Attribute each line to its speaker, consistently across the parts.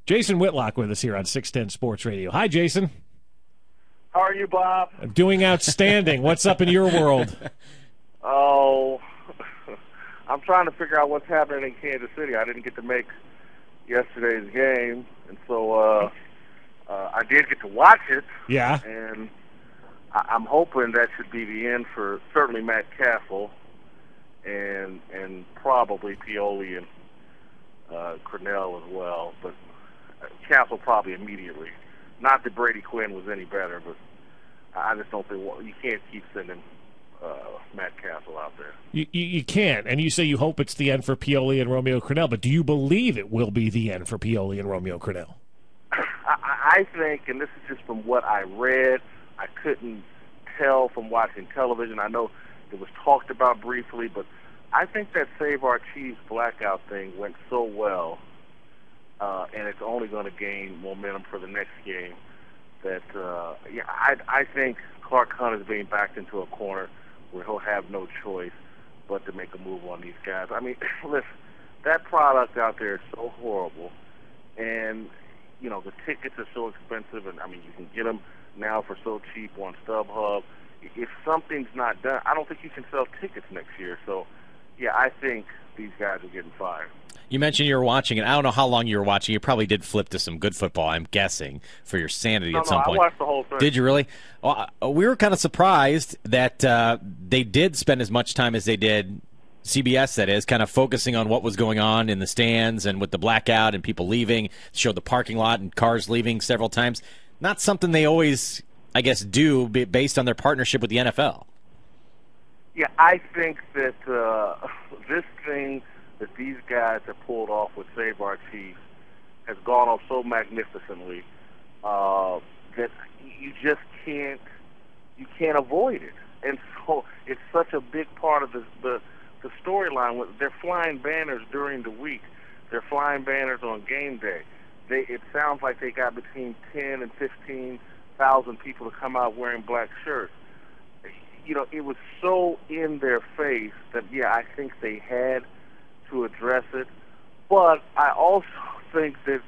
Speaker 1: Jason Whitlock with us here on 610 Sports Radio. Hi, Jason.
Speaker 2: How are you, Bob?
Speaker 1: I'm doing outstanding. What's up in your world?
Speaker 2: Oh, I'm trying to figure out what's happening in Kansas City. I didn't get to make yesterday's game, and so I did get to watch it.
Speaker 1: Yeah.
Speaker 2: And I'm hoping that should be the end for certainly Matt Castle and probably Pioli and Cornell as well, but Castle probably immediately. Not that Brady Quinn was any better, but I just don't think you can't keep sending Matt Castle out there.
Speaker 1: You can't, and you say you hope it's the end for Pioli and Romeo Cornell, but do you believe it will be the end for Pioli and Romeo Cornell?
Speaker 2: I think, and this is just from what I read, I couldn't tell from watching television. I know it was talked about briefly, but I think that Save Our Chiefs Blackout thing went so well, and it's only going to gain momentum for the next game, that I think Clark Hunt is being backed into a corner where he'll have no choice but to make a move on these guys. I mean, listen, that product out there is so horrible, and the tickets are so expensive, and I mean, you can get them now for so cheap on StubHub. If something's not done, I don't think you can sell tickets next year. So, yeah, I think these guys are getting fired.
Speaker 3: You mentioned you were watching it. I don't know how long you were watching. You probably did flip to some good football, I'm guessing, for your sanity at some point.
Speaker 2: I watched the whole thing.
Speaker 3: Did you really? Well, we were kind of surprised that they did spend as much time as they did, CBS that is, kind of focusing on what was going on in the stands and with the blackout and people leaving, showed the parking lot and cars leaving several times. Not something they always, I guess, do based on their partnership with the NFL.
Speaker 2: Yeah, I think that this thing that these guys have pulled off with Save Our Chiefs has gone off so magnificently that you just can't avoid it. And so it's such a big part of the storyline. They're flying banners during the week. They're flying banners on game day. It sounds like they got between 10 and 15,000 people to come out wearing black shirts. It was so in their face that, yeah, I think they had to address it. But I also think that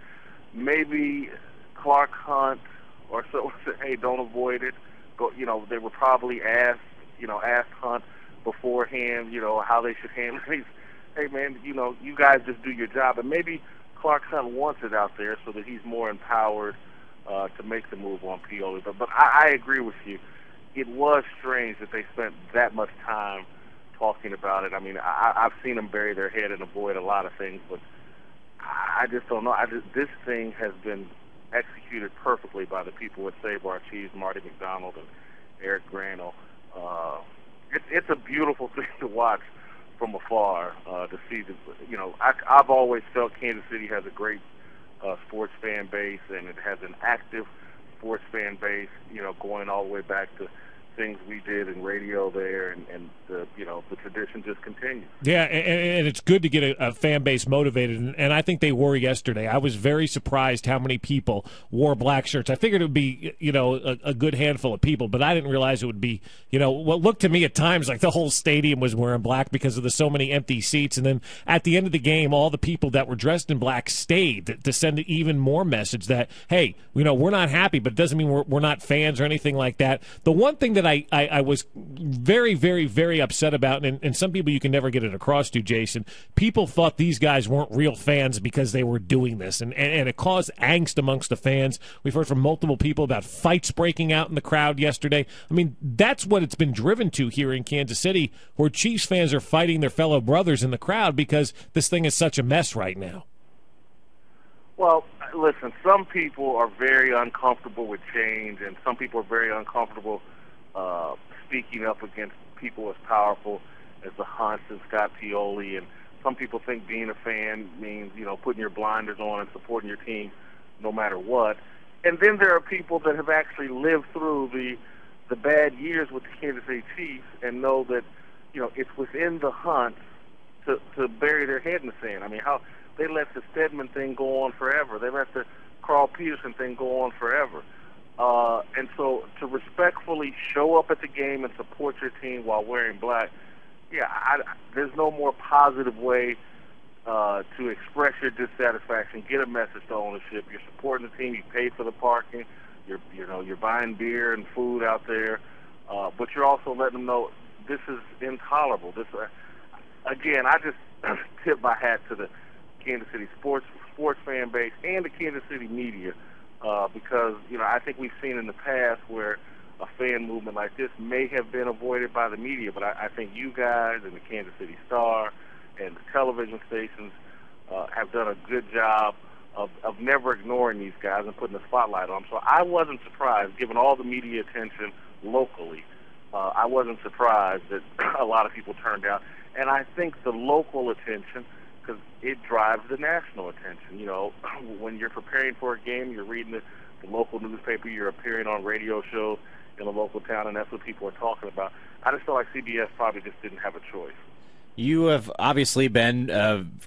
Speaker 2: maybe Clark Hunt or so said, hey, don't avoid it. Go, they were probably asked Hunt beforehand, how they should handle things. Hey, man, you guys just do your job. And maybe Clark Hunt wants it out there so that he's more empowered to make the move on Pioli. But I agree with you. It was strange that they spent that much time talking about it. I mean, I've seen them bury their head and avoid a lot of things, but I just don't know. This thing has been executed perfectly by the people at Save Our Chiefs, Marty McDonald and Eric Granell. It's a beautiful thing to watch from afar, to see the, I've always felt Kansas City has a great sports fan base, and it has an active sports fan base, going all the way back to things we did in radio there, and the tradition just continues.
Speaker 1: Yeah, and it's good to get a fan base motivated, and I think they were yesterday. I was very surprised how many people wore black shirts. I figured it would be, a good handful of people, but I didn't realize it would be, what looked to me at times like the whole stadium was wearing black because of the so many empty seats. And then at the end of the game, all the people that were dressed in black stayed to send an even more message that, hey, we're not happy, but it doesn't mean we're not fans or anything like that. The one thing that I was very, very, very upset about, and some people you can never get it across to, Jason, people thought these guys weren't real fans because they were doing this, and it caused angst amongst the fans. We've heard from multiple people about fights breaking out in the crowd yesterday. I mean, that's what it's been driven to here in Kansas City, where Chiefs fans are fighting their fellow brothers in the crowd because this thing is such a mess right now.
Speaker 2: Well, listen, some people are very uncomfortable with change, and some people are very uncomfortable speaking up against people as powerful as the Hunts and Scott Pioli, and some people think being a fan means, putting your blinders on and supporting your team no matter what. And then there are people that have actually lived through the bad years with the Kansas City Chiefs and know that, it's within the Hunts to bury their head in the sand. I mean, how they let the Stedman thing go on forever. They let the Carl Peterson thing go on forever. And so to respectfully show up at the game and support your team while wearing black, there's no more positive way to express your dissatisfaction, get a message to ownership. You're supporting the team. You paid for the parking. You're buying beer and food out there, but you're also letting them know this is intolerable. Again, I just tip my hat to the Kansas City sports fan base and the Kansas City media, because I think we've seen in the past where a fan movement like this may have been avoided by the media, but I think you guys and the Kansas City Star and the television stations have done a good job of never ignoring these guys and putting a spotlight on them. So I wasn't surprised, given all the media attention locally, I wasn't surprised that a lot of people turned out. And I think the local attention, because it drives the national attention. When you're preparing for a game, you're reading the local newspaper, you're appearing on radio shows in a local town, and that's what people are talking about. I just feel like CBS probably just didn't have a choice.
Speaker 3: You have obviously been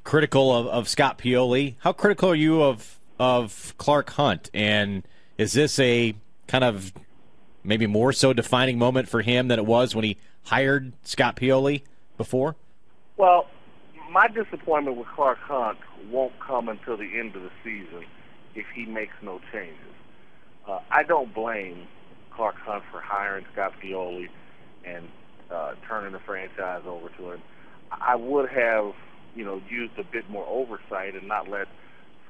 Speaker 3: critical of Scott Pioli. How critical are you of Clark Hunt? And is this a kind of maybe more so defining moment for him than it was when he hired Scott Pioli before?
Speaker 2: Well, my disappointment with Clark Hunt won't come until the end of the season if he makes no changes. I don't blame Clark Hunt for hiring Scott Pioli and turning the franchise over to him. I would have, used a bit more oversight and not let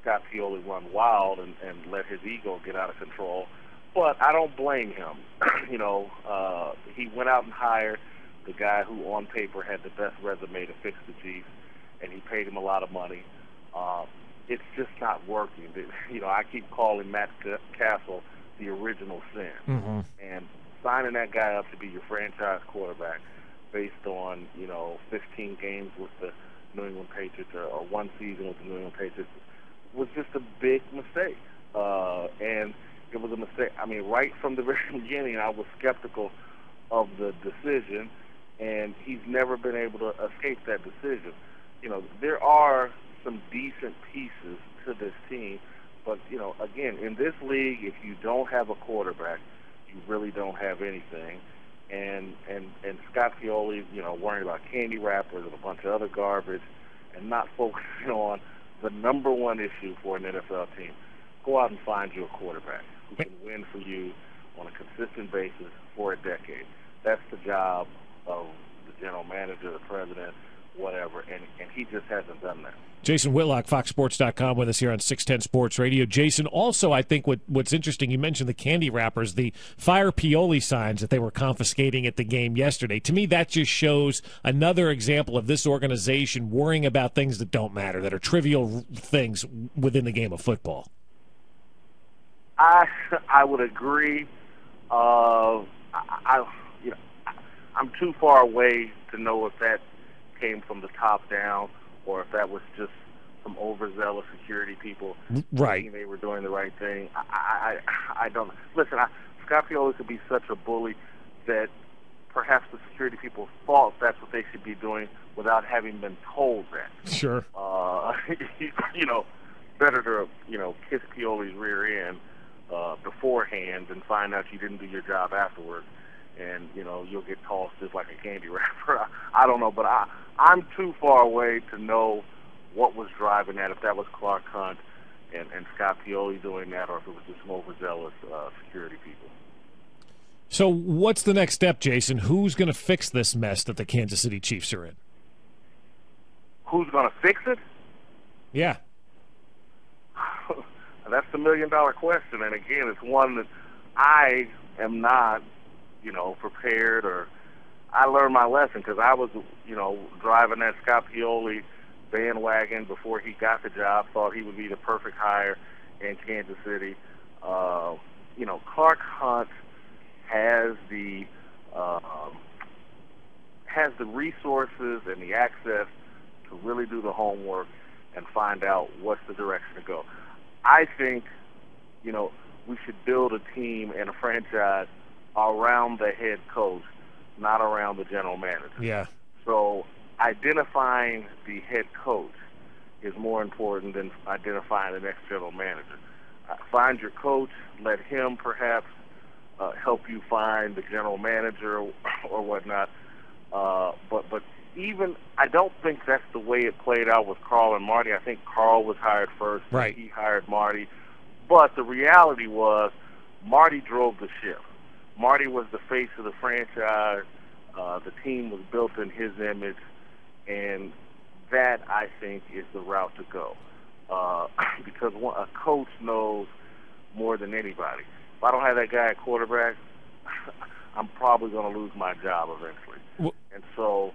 Speaker 2: Scott Pioli run wild and let his ego get out of control. But I don't blame him. He went out and hired the guy who on paper had the best resume to fix the Chiefs, and he paid him a lot of money. It's just not working. I keep calling Matt Castle the original sin. Mm-hmm. And signing that guy up to be your franchise quarterback based on, 15 games with the New England Patriots or one season with the New England Patriots was just a big mistake. And it was a mistake. I mean, right from the very beginning, I was skeptical of the decision, and he's never been able to escape that decision. There are some decent pieces to this team, but, again, in this league, if you don't have a quarterback, you really don't have anything. And Scott Pioli, worrying about candy wrappers and a bunch of other garbage and not focusing on the number one issue for an NFL team. Go out and find you a quarterback who can win for you on a consistent basis for a decade. That's the job of the general manager, the president, whatever, and he just hasn't done that.
Speaker 1: Jason Whitlock, FoxSports.com, with us here on 610 Sports Radio. Jason, also, I think what's interesting, you mentioned the candy wrappers, the Fire Pioli signs that they were confiscating at the game yesterday. To me, that just shows another example of this organization worrying about things that don't matter, that are trivial things within the game of football.
Speaker 2: I would agree. I'm too far away to know if that came from the top down or if that was just some overzealous security people thinking they were doing the right thing. I don't. Listen, Scott Pioli could be such a bully that perhaps the security people thought that's what they should be doing without having been told that.
Speaker 1: Sure.
Speaker 2: Better to kiss Pioli's rear end beforehand and find out you didn't do your job afterwards, and you'll get tossed just like a candy wrapper. I don't know, but I'm too far away to know what was driving that, if that was Clark Hunt and Scott Pioli doing that, or if it was just some overzealous security people.
Speaker 1: So what's the next step, Jason? Who's going to fix this mess that the Kansas City Chiefs are in?
Speaker 2: Who's going to fix it?
Speaker 1: Yeah.
Speaker 2: That's the million-dollar question, and again, it's one that I am not, prepared, or I learned my lesson because I was, driving that Scott Pioli bandwagon before he got the job, thought he would be the perfect hire in Kansas City. Clark Hunt has the resources and the access to really do the homework and find out what's the direction to go. I think, we should build a team and a franchise around the head coach, not around the general manager.
Speaker 1: Yeah.
Speaker 2: So identifying the head coach is more important than identifying the next general manager. Find your coach, let him perhaps help you find the general manager or whatnot. But even I don't think that's the way it played out with Carl and Marty. I think Carl was hired first.
Speaker 1: Right.
Speaker 2: He hired Marty. But the reality was Marty drove the ship. Marty was the face of the franchise. The team was built in his image, and that, I think, is the route to go. Because a coach knows more than anybody. If I don't have that guy at quarterback, I'm probably going to lose my job eventually. And so,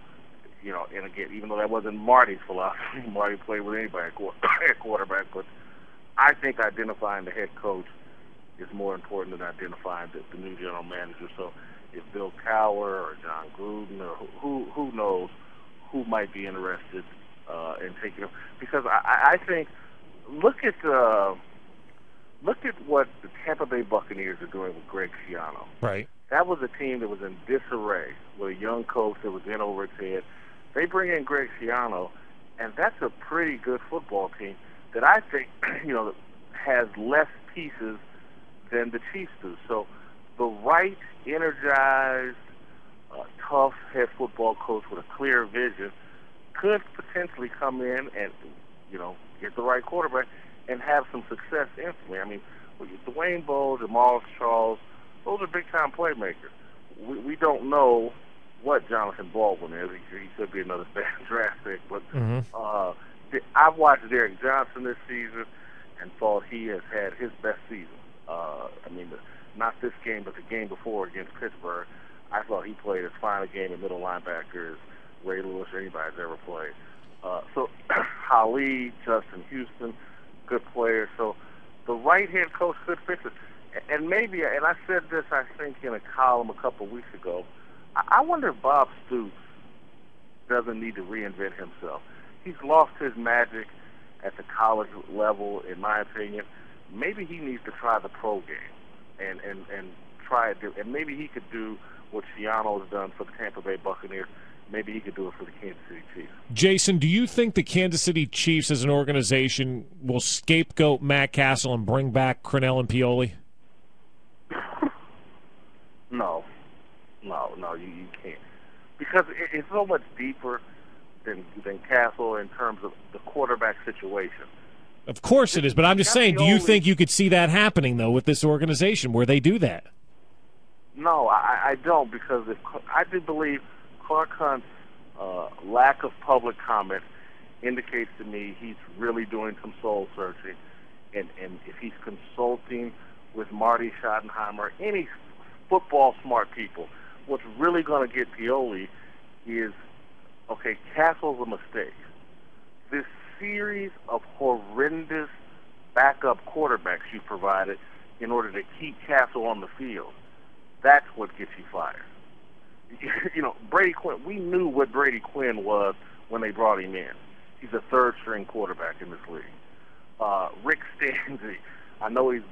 Speaker 2: and again, even though that wasn't Marty's philosophy, Marty played with anybody at quarterback, but I think identifying the head coach is more important than identifying the new general manager. So if Bill Cowher or John Gruden or who knows who might be interested in taking him, because I think look at what the Tampa Bay Buccaneers are doing with Greg Schiano.
Speaker 1: Right.
Speaker 2: That was a team that was in disarray with a young coach that was in over its head. They bring in Greg Schiano, and that's a pretty good football team that I think has less pieces than the Chiefs do. So the right, energized, tough head football coach with a clear vision could potentially come in and get the right quarterback and have some success instantly. I mean, Dwayne Bowe, Jamal Charles, those are big-time playmakers. We don't know what Jonathan Baldwin is. He could be another bad draft pick. But I've watched Derek Johnson this season and thought he has had his best season. Not this game, but the game before against Pittsburgh. I thought he played as fine a game at middle linebacker as Ray Lewis or anybody's ever played. So Holly, Justin Houston, good players. So the right head coach could fix it. And maybe, and I said this, I think, in a column a couple of weeks ago, I wonder if Bob Stoops doesn't need to reinvent himself. He's lost his magic at the college level, in my opinion. Maybe he needs to try the pro game and try it. And maybe he could do what Schiano has done for the Tampa Bay Buccaneers. Maybe he could do it for the Kansas City Chiefs.
Speaker 1: Jason, do you think the Kansas City Chiefs as an organization will scapegoat Matt Castle and bring back Crennel and Pioli? No, you can't. Because it's so much deeper than Castle in terms of the quarterback situation. Of course it is, but I'm just saying, do you think you could see that happening, though, with this organization where they do that?
Speaker 2: No, I don't, because I do believe Clark Hunt's lack of public comment indicates to me he's really doing some soul searching. And if he's consulting with Marty Schottenheimer, any football smart people, what's really going to get Pioli is, okay, Castle's a mistake. This series of horrendous backup quarterbacks you provided in order to keep Castle on the field, that's what gets you fired. Brady Quinn, we knew what Brady Quinn was when they brought him in. He's a third-string quarterback in this league. Rick Stanzi, I know he's,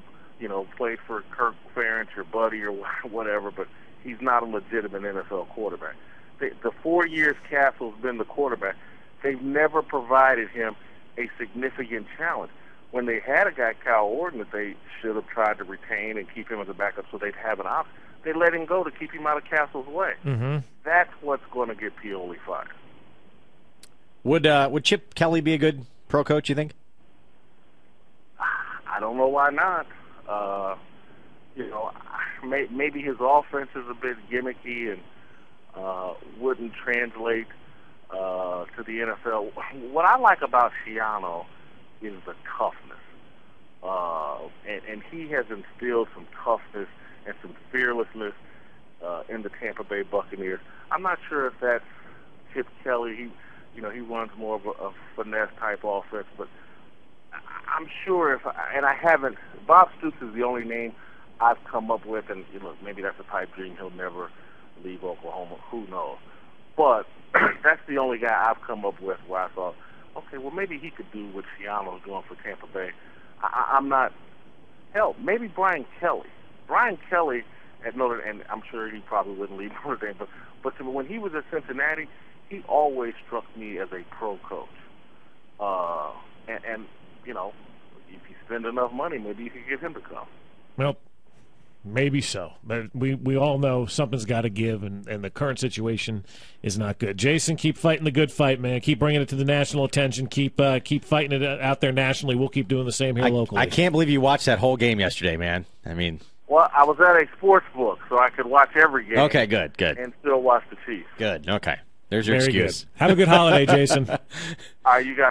Speaker 2: played for Kirk Ferentz, your buddy or whatever, but he's not a legitimate NFL quarterback. The 4 years Castle's been the quarterback, they've never provided him a significant challenge. When they had a guy, Kyle Orton, that they should have tried to retain and keep him as a backup so they'd have an option, they let him go to keep him out of Castle's way. Mm-hmm. That's what's going to get Pioli fired.
Speaker 3: Would Chip Kelly be a good pro coach, you think?
Speaker 2: I don't know why not. Maybe his offense is a bit gimmicky and wouldn't translate to the NFL. What I like about Schiano is the toughness. And he has instilled some toughness and some fearlessness in the Tampa Bay Buccaneers. I'm not sure if that's Chip Kelly. He runs more of a finesse-type offense, but I'm sure I haven't, Bob Stoops is the only name I've come up with, and maybe that's a pipe dream. He'll never leave Oklahoma. Who knows? But that's the only guy I've come up with where I thought, okay, well, maybe he could do what Schiano's doing for Tampa Bay. I'm not, hell, maybe Brian Kelly. Brian Kelly at Notre Dame, and I'm sure he probably wouldn't leave Notre Dame, but when he was at Cincinnati, he always struck me as a pro coach. And if you spend enough money, maybe you can get him to come.
Speaker 1: Well, Maybe so, but we all know something's got to give, and the current situation is not good. Jason, keep fighting the good fight, man. Keep bringing it to the national attention. Keep fighting it out there nationally. We'll keep doing the same here locally.
Speaker 3: I can't believe you watched that whole game yesterday, man. I mean,
Speaker 2: well, I was at a sports book, so I could watch every game.
Speaker 3: Okay, good.
Speaker 2: And still watch the Chiefs.
Speaker 3: Good. Okay, there's your
Speaker 1: Very
Speaker 3: excuse.
Speaker 1: good. Have a good holiday, Jason.
Speaker 2: All right, you guys.